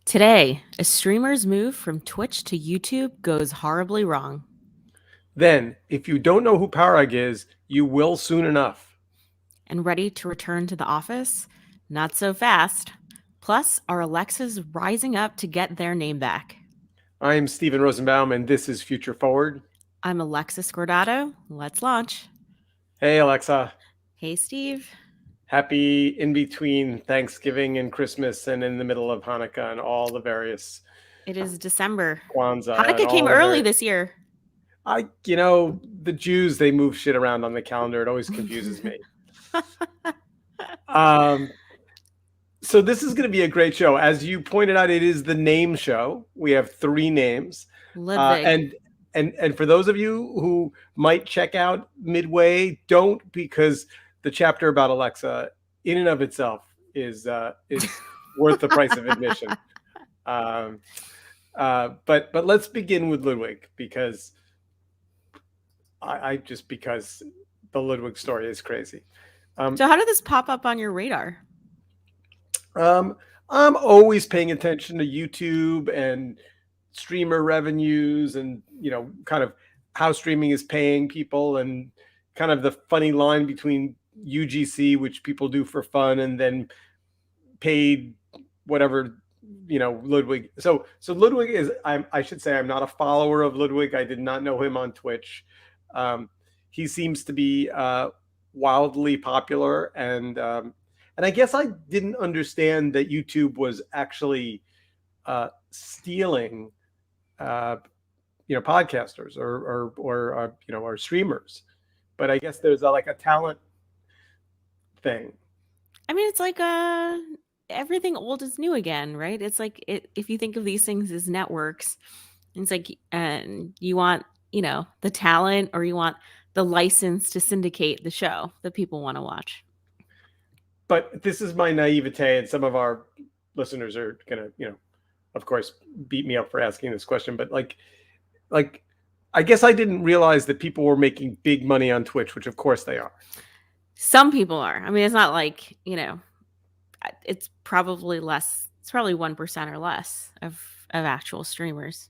Today, a streamer's move from Twitch to YouTube goes horribly wrong. Then, if you don't know who Parag is, you will soon enough. And ready to return to the office? Not so fast. Plus, are Alexas rising up to get their name back? I'm Stephen Rosenbaum, and this is Future Forward. I'm Alexa Scordato. Let's launch. Hey, Alexa. Hey, Steve. Happy in between Thanksgiving and Christmas and in the middle of Hanukkah and all the various... It is December. Kwanzaa. Hanukkah came early this year. The Jews, they move shit around on the calendar. It always confuses me. So this is going to be a great show. As you pointed out, it is the name show. We have 3 names. Ludwig. And for those of you who might check out midway, don't, because the chapter about Alexa in and of itself is worth the price of admission. But let's begin with Ludwig, because because the Ludwig story is crazy. So how did this pop up on your radar? I'm always paying attention to YouTube and streamer revenues and, kind of how streaming is paying people, and kind of the funny line between UGC, which people do for fun, and then paid whatever, Ludwig. So Ludwig is, I should say, I'm not a follower of Ludwig. I did not know him on Twitch. He seems to be wildly popular, and I guess I didn't understand that YouTube was actually stealing podcasters or streamers. But I guess there's a talent thing. I mean, it's like everything old is new again, right? It's like if you think of these things as networks, it's like you want the talent, or you want the license to syndicate the show that people want to watch. But this is my naivete, and some of our listeners are gonna, of course, beat me up for asking this question. But I guess I didn't realize that people were making big money on Twitch, which of course they are. Some people are. I mean, it's not like, it's probably less. It's probably 1% or less of actual streamers.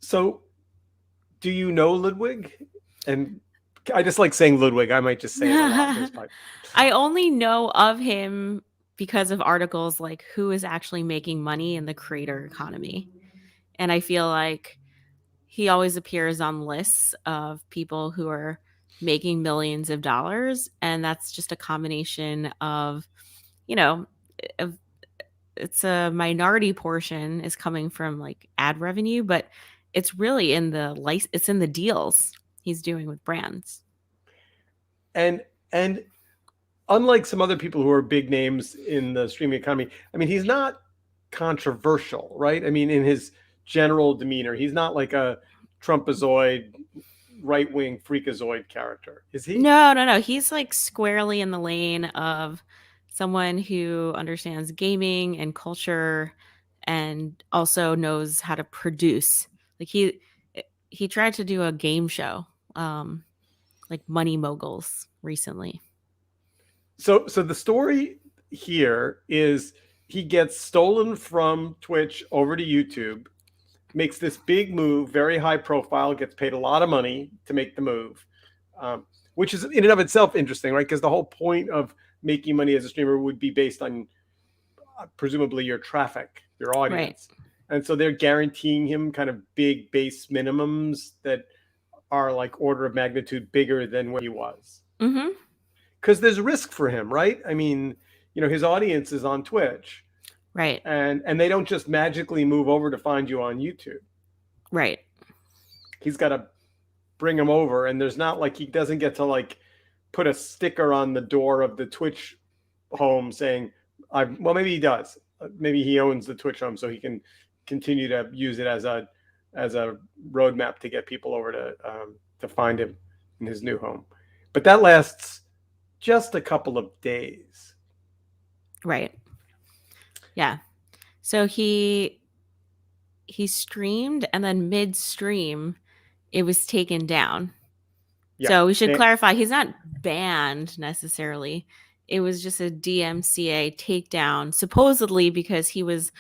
So, do you know Ludwig? And I just like saying Ludwig. I might just say it a lot. I only know of him because of articles like who is actually making money in the creator economy. And I feel like he always appears on lists of people who are making millions of dollars. And that's just a combination of, it's a minority portion is coming from ad revenue, but it's really in the deals he's doing with brands. And unlike some other people who are big names in the streaming economy, I mean, he's not controversial, right? I mean, in his general demeanor, he's not like a Trumpazoid, right-wing freakazoid character, is he? No. He's squarely in the lane of someone who understands gaming and culture, and also knows how to produce. He tried to do a game show, like Money Moguls, recently. So the story here is he gets stolen from Twitch over to YouTube, makes this big move, very high profile, gets paid a lot of money to make the move, which is in and of itself interesting, right? Because the whole point of making money as a streamer would be based on presumably your traffic, your audience. Right. And so they're guaranteeing him kind of big base minimums that are order of magnitude bigger than what he was. Mm-hmm. Because there's risk for him, right? I mean, his audience is on Twitch. Right. And they don't just magically move over to find you on YouTube. Right. He's got to bring them over, and there's not he doesn't get to put a sticker on the door of the Twitch home saying, well, maybe he does. Maybe he owns the Twitch home, so he can continue to use it as a roadmap to get people over to find him in his new home. But that lasts just a couple of days. Right. Yeah. So he streamed, and then midstream it was taken down. Yeah. So we should clarify, he's not banned necessarily. It was just a DMCA takedown, supposedly because he was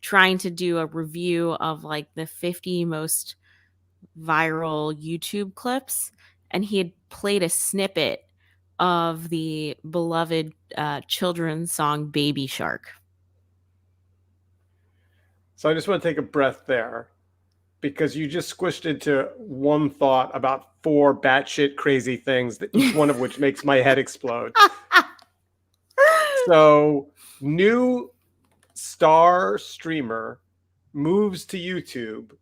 trying to do a review of like the 50 most viral YouTube clips, and he had played a snippet of the beloved children's song Baby Shark. So I just want to take a breath there, because you just squished into one thought about four batshit crazy things, that each one of which makes my head explode. So, new star streamer moves to YouTube,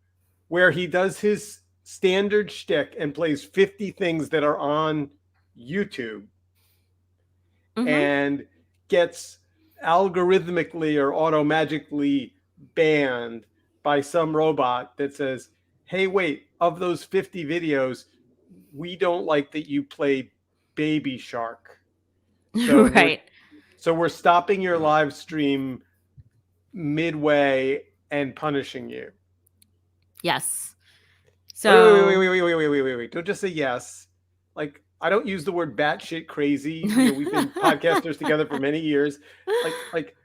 where he does his standard shtick and plays 50 things that are on YouTube, and gets algorithmically or automagically banned by some robot that says, hey, wait, of those 50 videos, we don't like that you play Baby Shark. So Right. we're stopping your live stream midway and punishing you. Yes. Wait, So wait. Don't just say yes. Like, I don't use the word batshit crazy. We've been podcasters together for many years. Like,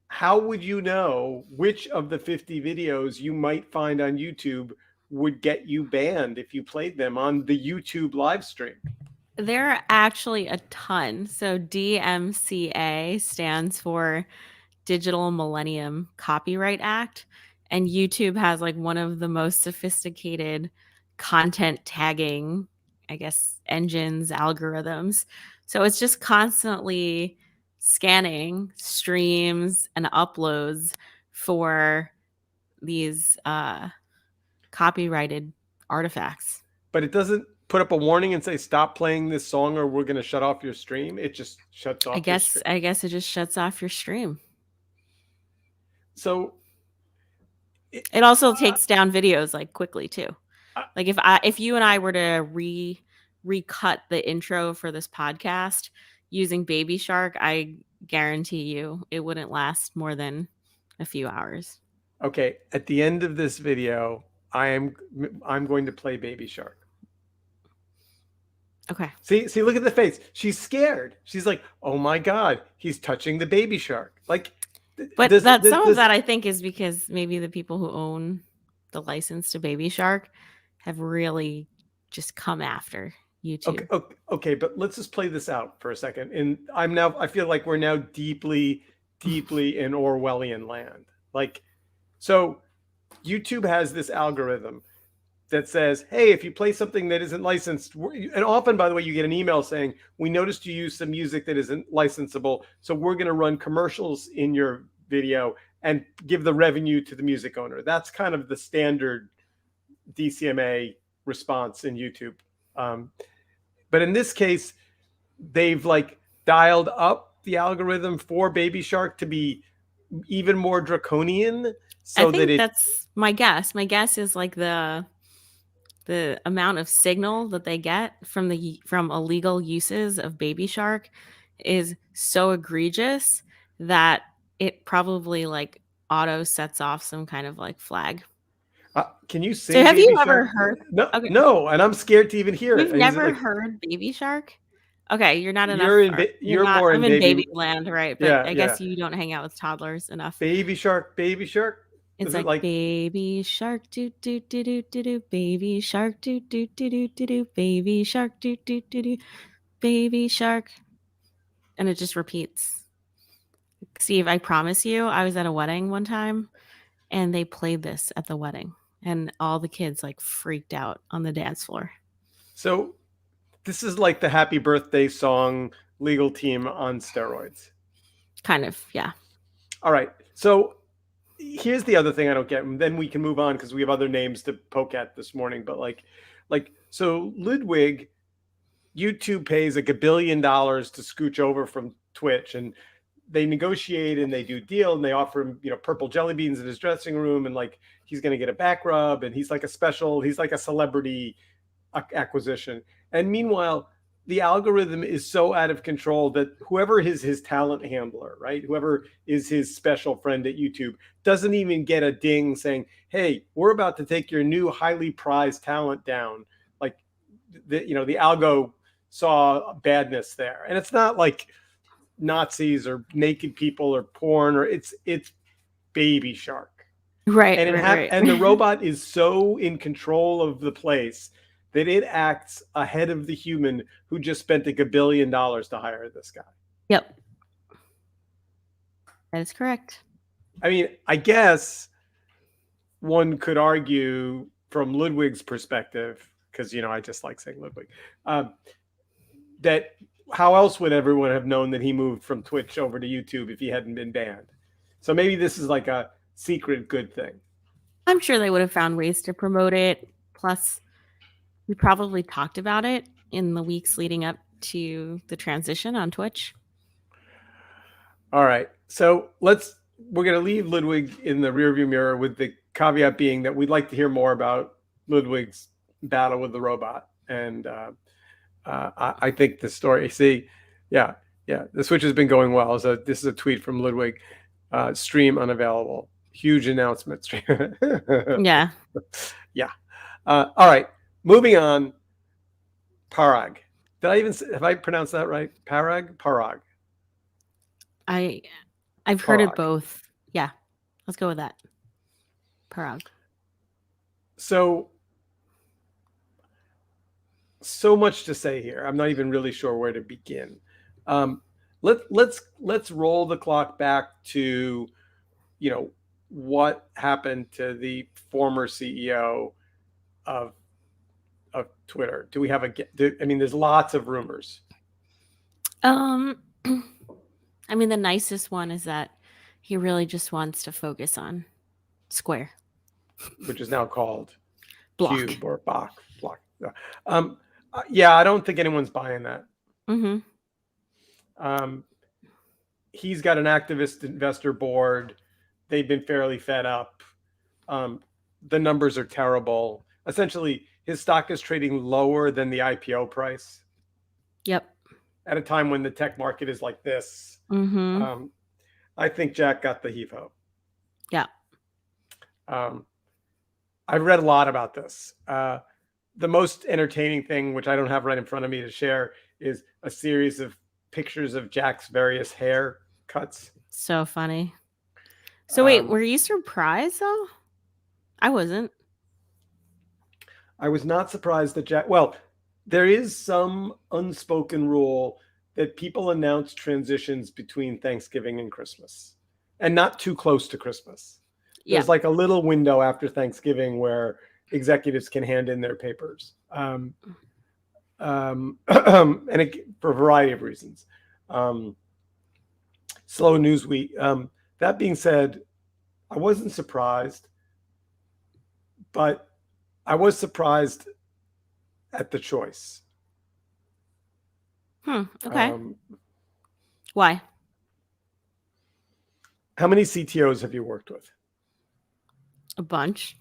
how would you know which of the 50 videos you might find on YouTube would get you banned if you played them on the YouTube live stream? there are actually a ton. So DMCA stands for Digital Millennium Copyright Act, and YouTube has like one of the most sophisticated content tagging, I guess, engines, algorithms. So it's just constantly scanning streams and uploads for these copyrighted artifacts. But it doesn't put up a warning and say, stop playing this song or we're going to shut off your stream. It just shuts off your stream. I guess it just shuts off your stream. So it also takes down videos like quickly too. Like if you and I were to recut the intro for this podcast using Baby Shark, I guarantee you it wouldn't last more than a few hours. Okay, at the end of this video, I'm going to play Baby Shark. Okay. See, look at the face. She's scared. She's like, "Oh my god, he's touching the Baby Shark." Like, but some of that I think is because maybe the people who own the license to Baby Shark have really just come after YouTube. Okay, but let's just play this out for a second. And I feel like we're now deeply in Orwellian land. Like, so YouTube has this algorithm that says, hey, if you play something that isn't licensed, and often, by the way, you get an email saying, we noticed you use some music that isn't licensable, so we're going to run commercials in your video and give the revenue to the music owner. That's kind of the standard DCMA response in YouTube. But in this case, they've like dialed up the algorithm for Baby Shark to be even more draconian. So I think that's my guess. My guess is like the amount of signal that they get from illegal uses of Baby Shark is so egregious that it probably like auto sets off some kind of like flag. Can you say? So have you ever heard? No, okay. No, and I'm scared to even hear You've it. Never heard Baby Shark? Okay, you're not enough. You're more I'm in baby land, right? But yeah, I guess you don't hang out with toddlers enough. Baby Shark, Baby Shark. It's like Baby Shark, do do do do do do, Baby Shark, do do do do do do, Baby Shark, do do do do, Baby Shark, and it just repeats. Steve, I promise you, I was at a wedding one time, and they played this at the wedding, and all the kids like freaked out on the dance floor. So, this is like the Happy Birthday song legal team on steroids. Kind of, yeah. All right, so here's the other thing I don't get, and then we can move on because we have other names to poke at this morning. But like, so Ludwig YouTube pays like $1 billion to scooch over from Twitch, and they negotiate and they do deal, and they offer him, purple jelly beans in his dressing room, and like he's going to get a back rub, and he's like a celebrity acquisition. And meanwhile, the algorithm is so out of control that whoever is his talent handler, right? Whoever is his special friend at YouTube doesn't even get a ding saying, "Hey, we're about to take your new highly prized talent down." Like the algo saw badness there. And it's not like Nazis or naked people or porn, or it's Baby Shark. Right, And right, and the right. robot is so in control of the place that it acts ahead of the human who just spent like $1 billion to hire this guy. Yep, that is correct. I mean, I guess one could argue from Ludwig's perspective, because I just like saying Ludwig, that how else would everyone have known that he moved from Twitch over to YouTube if he hadn't been banned? So maybe this is like a secret good thing. I'm sure they would have found ways to promote it. Plus, we probably talked about it in the weeks leading up to the transition on Twitch. All right. So we're going to leave Ludwig in the rearview mirror, with the caveat being that we'd like to hear more about Ludwig's battle with the robot. And I think the story, yeah, the Switch has been going well. So this is a tweet from Ludwig, stream unavailable. Huge announcement. Yeah. Yeah. All right. Moving on. Parag. Have I pronounced that right? Parag. I've heard it Parag. both. Yeah. Let's go with that. Parag. So much to say here. I'm not even really sure where to begin. Let's roll the clock back to, what happened to the former CEO of Twitter. Do we have there's lots of rumors. I mean, the nicest one is that he really just wants to focus on Square, which is now called Block. Cube or Block. Yeah, I don't think anyone's buying that. Mm-hmm. He's got an activist investor board. They've been fairly fed up. The numbers are terrible. Essentially, his stock is trading lower than the IPO price. Yep. At a time when the tech market is like this. Mm-hmm. I think Jack got the heave-ho. Yeah. I've read a lot about this. The most entertaining thing, which I don't have right in front of me to share, is a series of pictures of Jack's various hair cuts. So funny. So wait, were you surprised though? I wasn't. I was not surprised that Jack. Well, there is some unspoken rule that people announce transitions between Thanksgiving and Christmas, and not too close to Christmas. There's like a little window after Thanksgiving where executives can hand in their papers, and for a variety of reasons. Slow news week. That being said, I wasn't surprised, but I was surprised at the choice. Okay. Why? How many CTOs have you worked with? A bunch.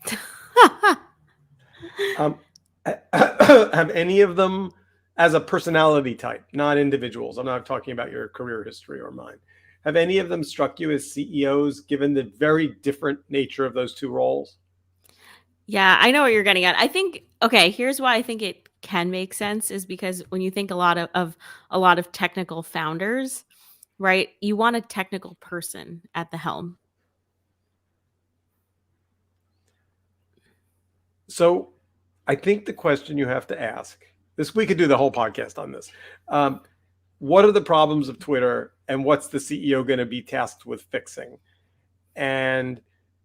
Have any of them, as a personality type, not individuals, I'm not talking about your career history or mine, have any of them struck you as CEOs, given the very different nature of those two roles? Yeah, I know what you're getting at. I think, okay, here's why I think it can make sense, is because when you think a lot of technical founders, right? You want a technical person at the helm. So I think the question you have to ask, we could do the whole podcast on this. What are the problems of Twitter, and what's the CEO going to be tasked with fixing? And,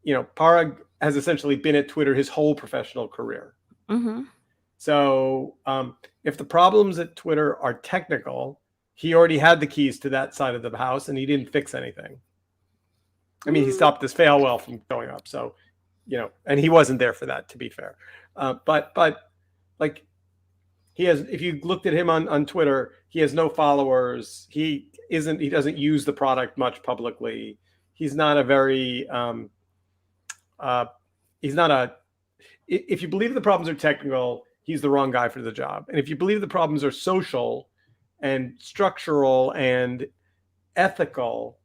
Parag has essentially been at Twitter his whole professional career. Mm-hmm. So if the problems at Twitter are technical, he already had the keys to that side of the house and he didn't fix anything. I mean, he stopped this fail well from going up. So, and he wasn't there for that, to be fair. But like, He has, if you looked at him on Twitter, he has no followers. He doesn't use the product much publicly. He's not a very uh, he's not a if you believe the problems are technical, he's the wrong guy for the job. And if you believe the problems are social and structural and ethical,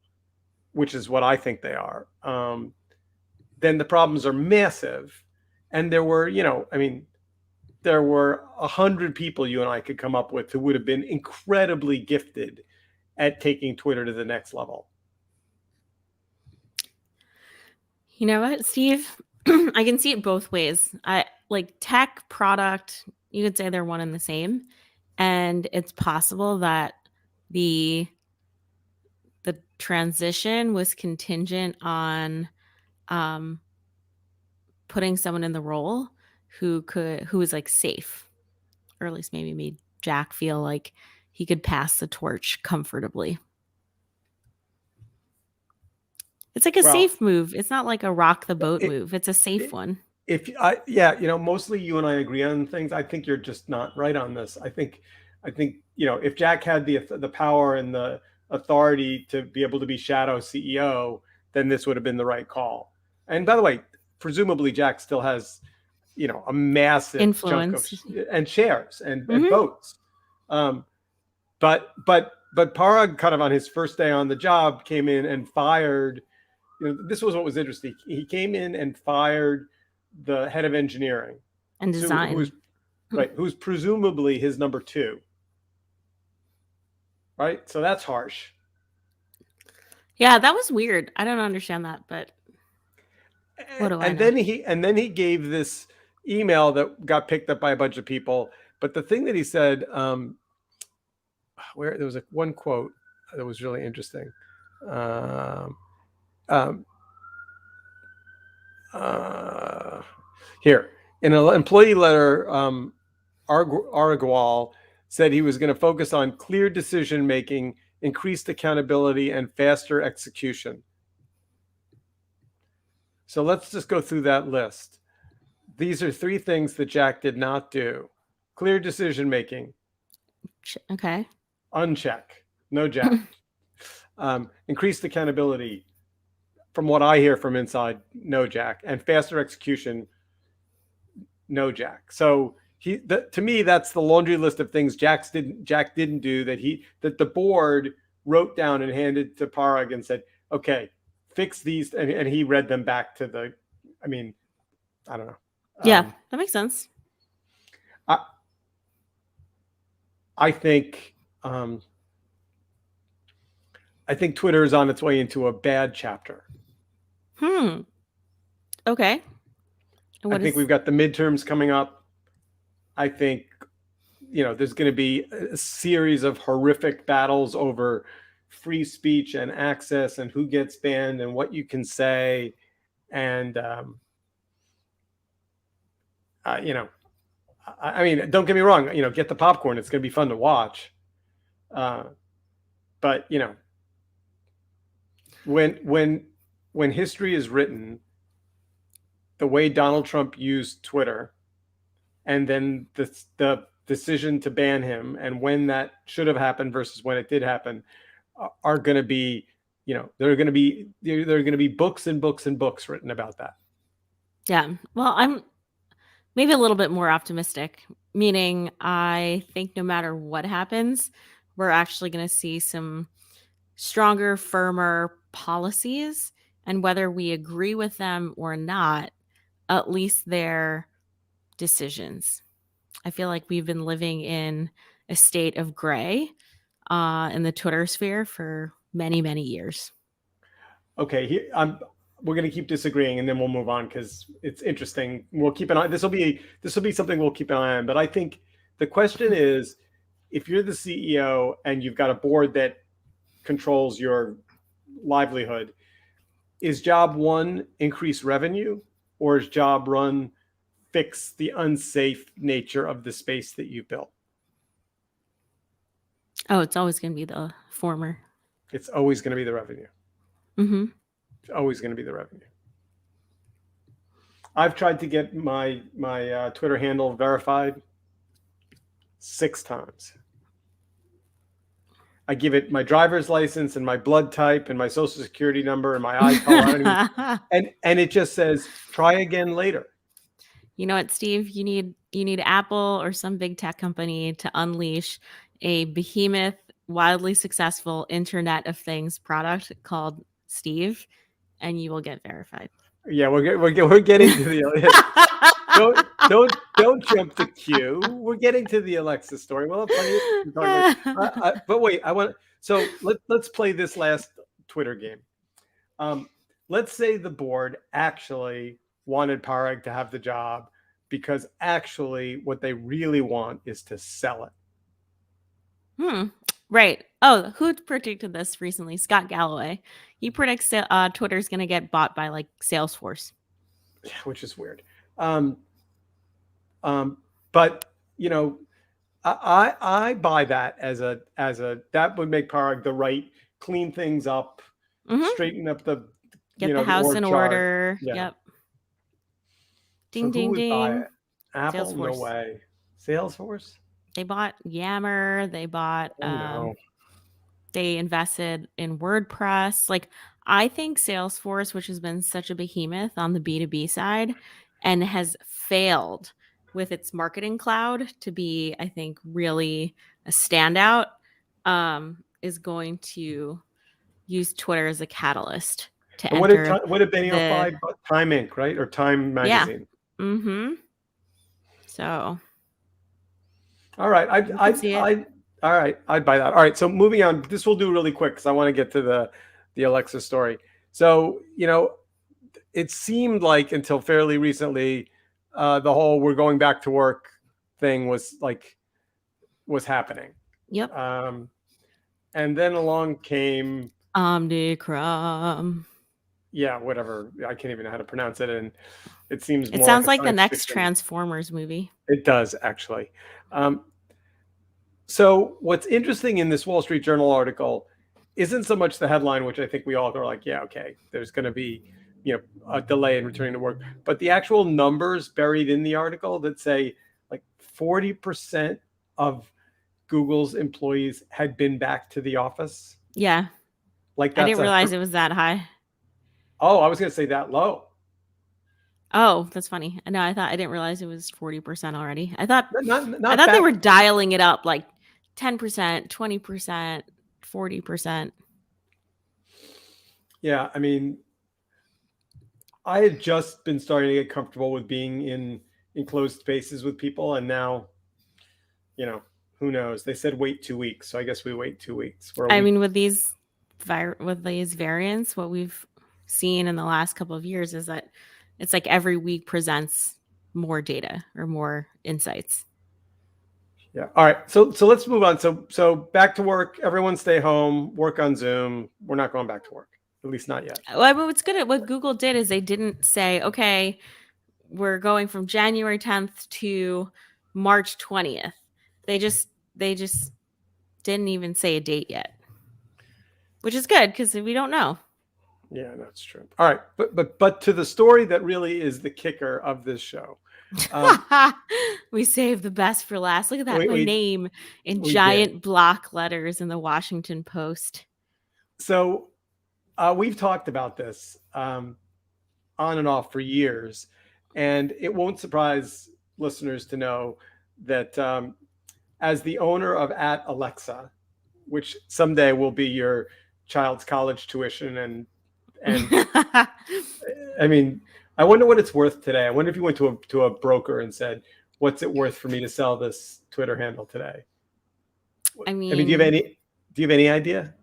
which is what I think they are, then the problems are massive. And there were, I mean, there were 100 people you and I could come up with who would have been incredibly gifted at taking Twitter to the next level. You know what, Steve? I can see it both ways. I like tech product, you could say they're one and the same. And it's possible that the the transition was contingent on um putting someone in the role who was like safe, or at least maybe made Jack feel like he could pass the torch comfortably. It's like a Well, safe move. It's not like a rock the boat it, move. It's a safe it, one. if I yeah, mostly you and I agree on things. I think you're just not right on this. I think if Jack had the power and the authority to be able to be shadow CEO, then this would have been the right call. And by the way, presumably Jack still has a massive chunk of Influence. and shares and Mhm. votes. Um, but Parag kind of on his first day on the job came in and fired. This was what was interesting. He came in and fired the head of engineering, And so design. who's presumably his number two, right? So that's harsh. Yeah, that was weird. I don't understand that, but what do I And know? then he gave this email that got picked up by a bunch of people. But the thing that he said, where there was one quote that was really interesting. Um, um, uh, Here in an employee letter, Aragwal said he was going to focus on clear decision making, increased accountability, and faster execution. So let's just go through that list. These are three things that Jack did not do: clear decision making, Okay. uncheck, no Jack. Increased accountability, from what I hear from inside, no Jack, and faster execution, no Jack. So to me, that's the laundry list of things Jack didn't do that the board wrote down and handed to Parag and said, okay, fix these, and he read them back to the. I mean, I don't know. Yeah, that makes sense. I I think um, I think Twitter is on its way into a bad chapter. Hmm. Okay. And I what think we've is got the midterms coming up. I think there's going to be a series of horrific battles over free speech and access and who gets banned and what you can say. And you know, I mean, don't get me wrong. Get the popcorn. It's going to be fun to watch. Uh, but when history is written, the way Donald Trump used Twitter, and then the decision to ban him, and when that should have happened versus when it did happen, are going to be, there are going to be books and books and books written about that. Yeah. Well, I'm maybe a little bit more optimistic, meaning I think no matter what happens, we're actually going to see some stronger, firmer policies. And whether we agree with them or not, at least they're decisions. I feel like we've been living in a state of gray in the Twitter sphere for many, many years. Okay, we're going to keep disagreeing, and then we'll move on because it's interesting. We'll keep an eye. This will be something we'll keep an eye on. But I think the question is, if you're the CEO and you've got a board that controls your livelihood, is job one increase revenue, or is job run fix the unsafe nature of the space that you built? Oh, it's always going to be the former. It's always going to be the revenue. Mm-hmm. It's always going to be the revenue. I've tried to get my Twitter handle verified 6 times. I give it my driver's license and my blood type and my social security number and my eye color. I don't even, and it just says try again later. You know what, Steve? You need Apple or some big tech company to unleash a behemoth, wildly successful Internet of Things product called Steve, and you will get verified. Yeah, we're getting to the don't jump the queue. We're getting to the Alexa story. We'll have plenty to talk about. But wait, let's play this last Twitter game. Let's say the board actually wanted Parag to have the job because actually what they really want is to sell it. Right. Oh, who predicted this recently? Scott Galloway. He predicts Twitter's going to get bought by like Salesforce, which is weird. But you know, I buy that as a that would make Parag the right, clean things up, straighten up the get the house in order. Yeah. Yep. So Ding who ding would buy ding. it? Apple? Salesforce. No way. Salesforce? They bought Yammer. They bought. No. They invested in WordPress. Like, I think Salesforce, which has been such a behemoth on the B2B side and has failed with its marketing cloud to be, I think, really a standout, is going to use Twitter as a catalyst to And enter. what did Benioff buy? Time Inc., right? Or Time Magazine? Yeah. Mm-hmm. So. All right. All right. I'd buy that. All right. So moving on. This we'll do really quick because I want to get to the Alexa story. So, you know, it seemed like until fairly recently, the whole we're going back to work thing was happening. Yep. And then along came Omnicron. Yeah, whatever. I can't even know how to pronounce it. And it seems more sounds like the next Transformers movie. It does, actually. So what's interesting in this Wall Street Journal article isn't so much the headline, which I think we all are like, yeah, okay, there's going to be, a delay in returning to work, but the actual numbers buried in the article that say like 40% of Google's employees had been back to the office. Yeah. Like I didn't realize it was that high. Oh, I was going to say that low. Oh, that's funny. No, I didn't realize it was 40% already. I thought not they were dialing it up like 10%, 20%, 40%. Yeah, I mean, I had just been starting to get comfortable with being in enclosed spaces with people, and now, who knows? They said wait 2 weeks, so I guess we wait 2 weeks. I mean, with these variants, what we've seen in the last couple of years is that it's like every week presents more data or more insights. Yeah. All right. So let's move on. So back to work. Everyone stay home. Work on Zoom. We're not going back to work. At least not yet. Well, I mean, what's good at what Google did is they didn't say, okay, we're going from January 10th to March 20th. They just didn't even say a date yet, which is good because we don't know. Yeah, that's true. All right, but to the story that really is the kicker of this show. We saved the best for last. Look at that, my name in giant block letters in the Washington Post. So we've talked about this on and off for years, and it won't surprise listeners to know that as the owner of @Alexa, which someday will be your child's college tuition, and I mean, I wonder what it's worth today. I wonder if you went to a broker and said, "What's it worth for me to sell this Twitter handle today?" I mean, do you have any idea?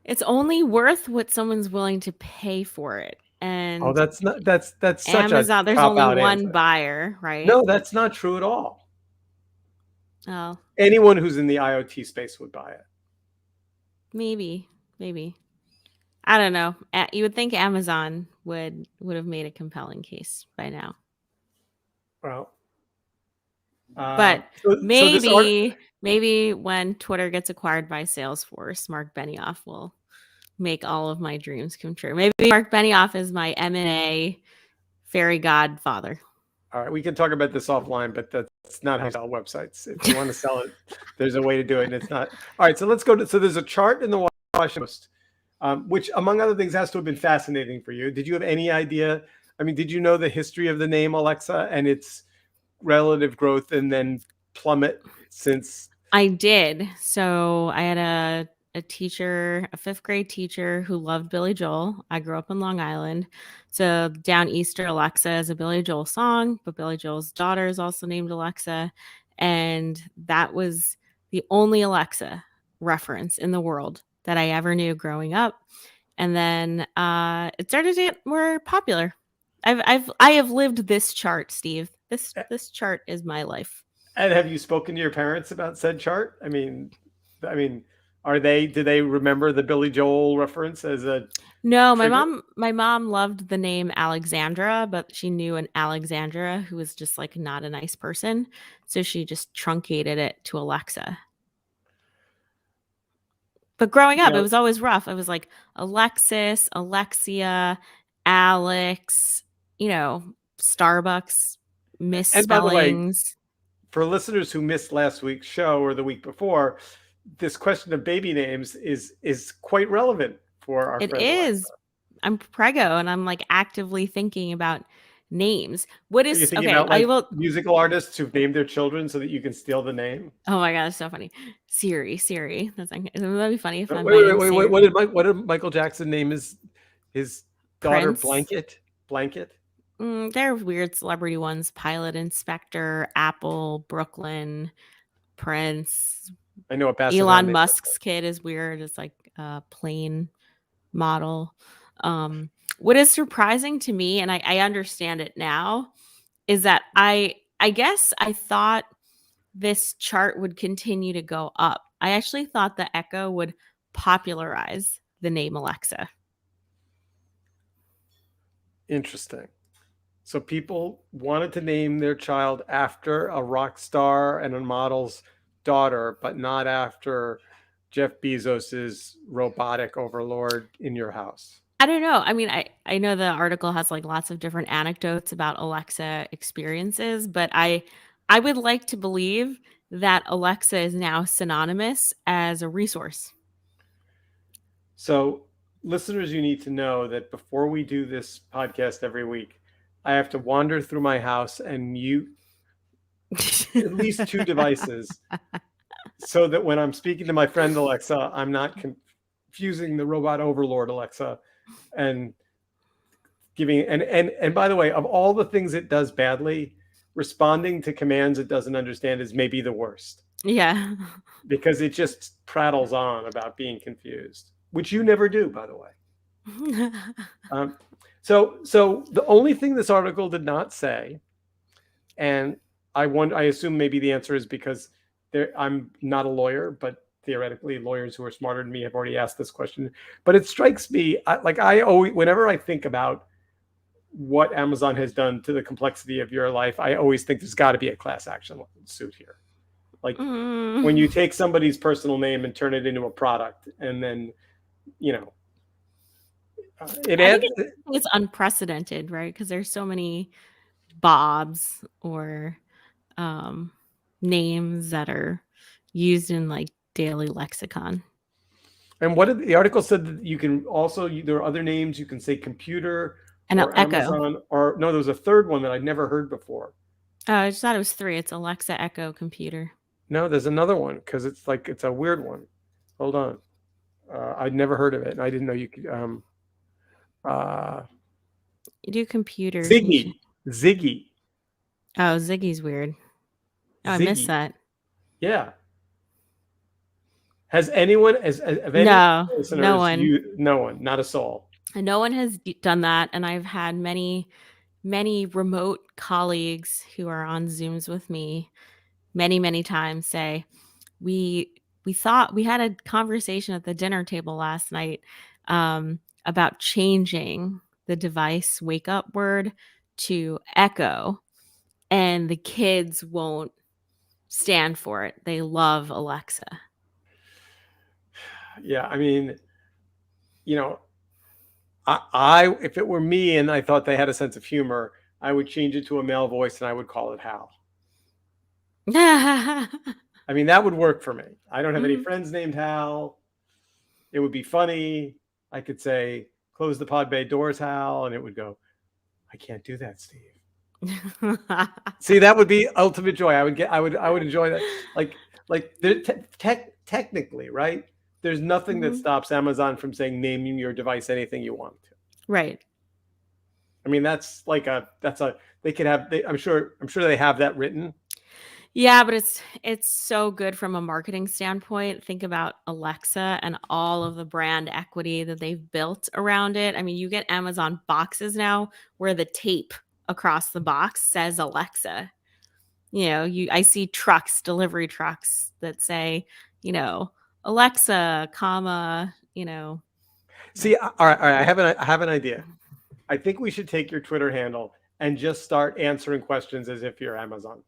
It's only worth what someone's willing to pay for it. And that's such Amazon. There's only one answer. Buyer, right? No, that's not true at all. Oh, anyone who's in the IoT space would buy it. Maybe. I don't know. You would think Amazon would have made a compelling case by now. Well, but maybe when Twitter gets acquired by Salesforce, Mark Benioff will make all of my dreams come true. Maybe Mark Benioff is my M&A fairy godfather. All right, we can talk about this offline, but That's not how you sell websites. If you want to sell it, there's a way to do it, and it's not. All right, so let's go to. So there's a chart in the Washington Post, which, among other things, has to have been fascinating for you. Did you have any idea? I mean, did you know the history of the name Alexa and its relative growth and then plummet since? I did. So I had a teacher, a fifth grade teacher who loved Billy Joel. I grew up in Long Island. So down Easter, Alexa is a Billy Joel song, but Billy Joel's daughter is also named Alexa. And that was the only Alexa reference in the world that I ever knew growing up. And then it started to get more popular. I have lived this chart, Steve. This chart is my life. And have you spoken to your parents about said chart? I mean, are they? Do they remember the Billy Joel reference as a No, trigger? my mom loved the name Alexandra, but she knew an Alexandra who was just like not a nice person, so she just truncated it to Alexa. But growing You up, it know, was always rough. It was like Alexis, Alexia, Alex, Starbucks and by the way, misspellings. for listeners who missed last week's show or the week before, this question of baby names is quite relevant for our It friend Alexa. is. I'm prego and I'm like actively thinking about names. What Are you is thinking okay? about I like will. musical artists who've named their children so that you can steal the name? Oh my god, it's so funny. Siri. That'd be funny if Wait, my wait, name's wait, wait. Siri. What did Michael Jackson name his daughter? Prince. Blanket. Blanket. There are weird celebrity ones: Pilot Inspector, Apple, Brooklyn, Prince. I know a basketball Elon name. Musk's kid is weird. It's like a plane model. Um, what is surprising to me, and I understand it now, is that I guess I thought this chart would continue to go up. I actually thought the Echo would popularize the name Alexa. Interesting. So people wanted to name their child after a rock star and a model's daughter, but not after Jeff Bezos's robotic overlord in your house. I don't know. I mean, I know the article has like lots of different anecdotes about Alexa experiences, but I would like to believe that Alexa is now synonymous as a resource. So, listeners, you need to know that before we do this podcast every week, I have to wander through my house and mute at least two devices so that when I'm speaking to my friend Alexa, I'm not confusing the robot overlord Alexa and giving and by the way, of all the things it does badly, responding to commands it doesn't understand is maybe the worst Yeah. because it just prattles on about being confused, which you never do, by the way. Um, so the only thing this article did not say, and I assume maybe the answer is because I'm not a lawyer, but theoretically, lawyers who are smarter than me have already asked this question. But it strikes me I always, whenever I think about what Amazon has done to the complexity of your life, I always think there's got to be a class action suit here. Like when you Mm. take somebody's personal name and turn it into a product, and then you know it I think adds. it's unprecedented, right? Because there's so many Bobs or um, names that are used in like daily lexicon. And what did the article said that you can also there are other names you can say computer And or Echo. Amazon or no, there was a third one that I'd never heard before. Oh, I just thought it was three. It's Alexa, Echo, computer. No, there's another one because it's a weird one. Hold on, I'd never heard of it, and I didn't know you could. Uh, You do computer. You should. Ziggy, Ziggy, Oh, Ziggy's weird. Oh, I missed Ziggy. that. Yeah. Has anyone, as of any No, no listeners, one. you? No one, not a soul. And no one has done that. And I've had many remote colleagues who are on Zooms with me many times say, we we thought we had a conversation at the dinner table last night about changing the device wake up word to echo, and the kids won't stand for it. They love Alexa. Yeah, I mean, you know, I if it were me and I thought they had a sense of humor, I would change it to a male voice and I would call it Hal. I mean, that would work for me. I don't have any Mhm. friends named Hal. It would be funny. I could say, close the pod bay doors, Hal, and it would go, I can't do that, Steve. See, that would be ultimate joy. I would enjoy that. Technically, right? There's nothing that Mhm. stops Amazon from saying name your device anything you want to. Right. I mean, they could have. I'm sure they have that written. Yeah, but it's so good from a marketing standpoint. Think about Alexa and all of the brand equity that they've built around it. I mean, you get Amazon boxes now where the tape across the box says Alexa. I see trucks, delivery trucks that say, you know, Alexa, comma, See, all right. I have an idea. I think we should take your Twitter handle and just start answering questions as if you're Amazon.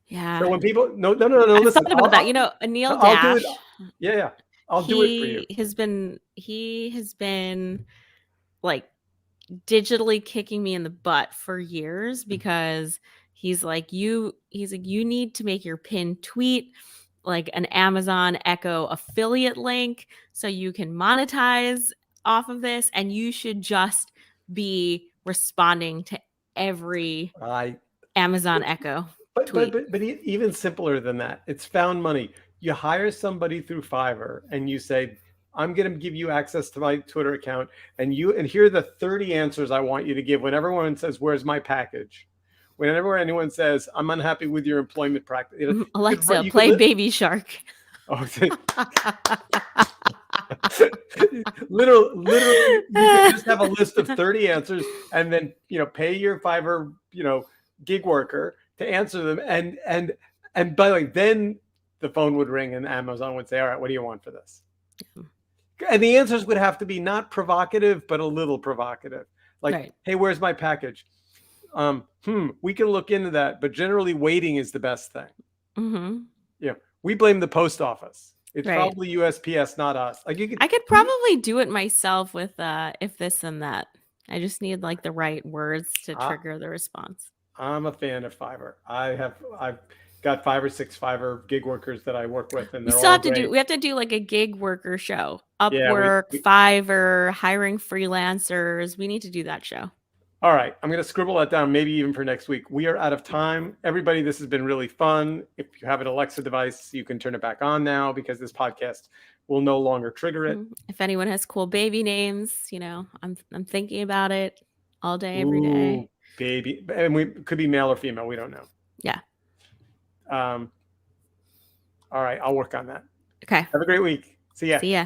So yeah. when people, no, no, no, no, I've listen, thought about that. Anil I'll do it. Dash, Yeah, yeah, I'll do it for you. he has been like digitally kicking me in the butt for years because he's like you need to make your pinned tweet like an Amazon Echo affiliate link so you can monetize off of this, and you should just be responding to every I Amazon Echo But but tweet. but but even simpler than that. It's found money. You hire somebody through Fiverr and you say, "I'm going to give you access to my Twitter account, and here are the 30 answers I want you to give when everyone says, 'Where's my package?' Whenever anyone says, 'I'm unhappy with your employment practice,' Alexa, you could play Baby Shark. oh, literally, you could just have a list of 30 answers and then pay your Fiverr gig worker to answer them, and by the way, then the phone would ring and Amazon would say, all right, what do you want for this? And the answers would have to be not provocative but a little provocative, like, Right. hey, where's my package? We can look into that, but generally waiting is the best thing. Mhm. We blame the post office. It's Right. probably USPS, not us. Like, I could probably do it myself with if this and that. I just need like the right words to I, trigger the response. I'm a fan of Fiverr. I've got 5 or 6 Fiverr gig workers that I work with, and We they're still all have to do great. we have to do like a gig worker show. Yeah, Upwork, Fiverr, hiring freelancers. We need to do that show. all right. I'm going to scribble that down, maybe even for next week. We are out of time. Everybody, this has been really fun. If you have an Alexa device, you can turn it back on now because this podcast will no longer trigger it. If anyone has cool baby names, I'm thinking about it all day, every Ooh, day. baby. And we could be male or female. We don't know. Yeah. Um, all right. I'll work on that. Okay. Have a great week. See ya. See ya.